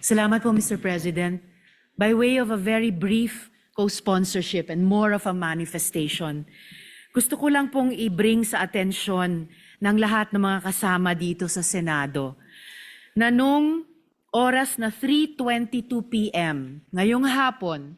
Salamat po, Mr. President. By way of a very brief co-sponsorship and more of a manifestation, gusto ko lang pong i-bring sa atensyon ng lahat ng mga kasama dito sa Senado na nung oras na 3:22 p.m. ngayong hapon,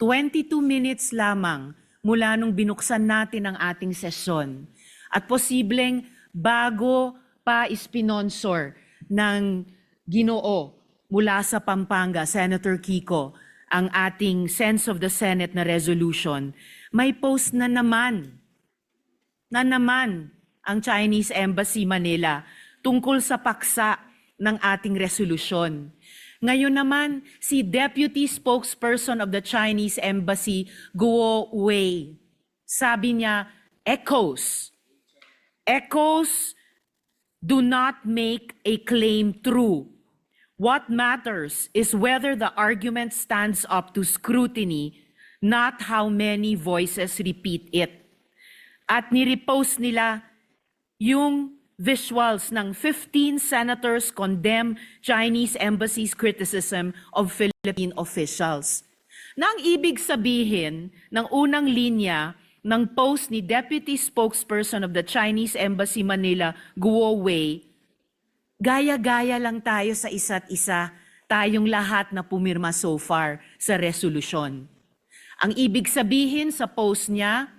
22 minutes lamang mula nung binuksan natin ang ating sesyon at posibleng bago pa ispinonsor ng Ginoo mula sa Pampanga, Senator Kiko, ang ating Sense of the Senate na resolution, may post na naman ang Chinese Embassy Manila tungkol sa paksa ng ating resolusyon. Ngayon naman, si Deputy Spokesperson of the Chinese Embassy, Guo Wei, sabi niya, echoes do not make a claim true. What matters is whether the argument stands up to scrutiny, not how many voices repeat it. At nirepost nila yung visuals ng 15 senators condemn Chinese embassy's criticism of Philippine officials. Na ang ibig sabihin ng unang linya ng post ni Deputy Spokesperson of the Chinese Embassy Manila, Guo Wei, gaya-gaya lang tayo sa isa't isa, tayong lahat na pumirma so far sa resolusyon. Ang ibig sabihin sa post niya,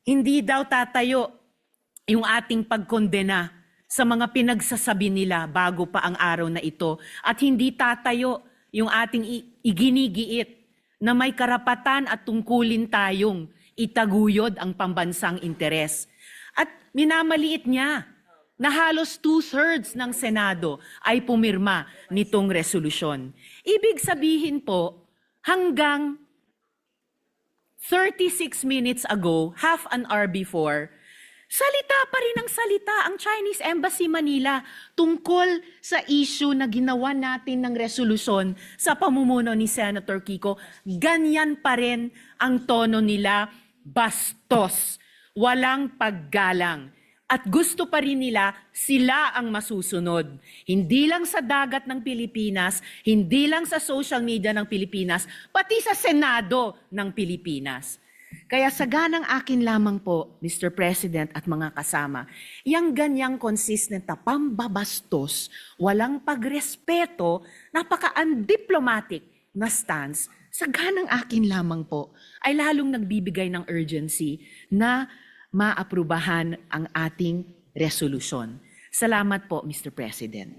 hindi daw tatayo yung ating pagkondena sa mga pinagsasabi nila bago pa ang araw na ito at hindi tatayo yung ating iginigiit na may karapatan at tungkulin tayong itaguyod ang pambansang interes. At minamaliit niya na halos 2/3 ng Senado ay pumirma nitong resolusyon. Ibig sabihin po, hanggang 36 minutes ago, half an hour before, salita pa rin ang salita ang Chinese Embassy Manila tungkol sa issue na ginawa natin ng resolusyon sa pamumuno ni Senator Kiko. Ganyan pa rin ang tono nila, bastos, walang paggalang. At gusto pa rin nila sila ang masusunod. Hindi lang sa dagat ng Pilipinas, hindi lang sa social media ng Pilipinas, pati sa Senado ng Pilipinas. Kaya saganang akin lamang po, Mr. President at mga kasama, yang ganyang consistent na pambabastos, walang pagrespeto, napaka-undiplomatic na stance, saganang akin lamang po, ay lalong nagbibigay ng urgency na maaprubahan ang ating resolusyon. Salamat po, Mr. President.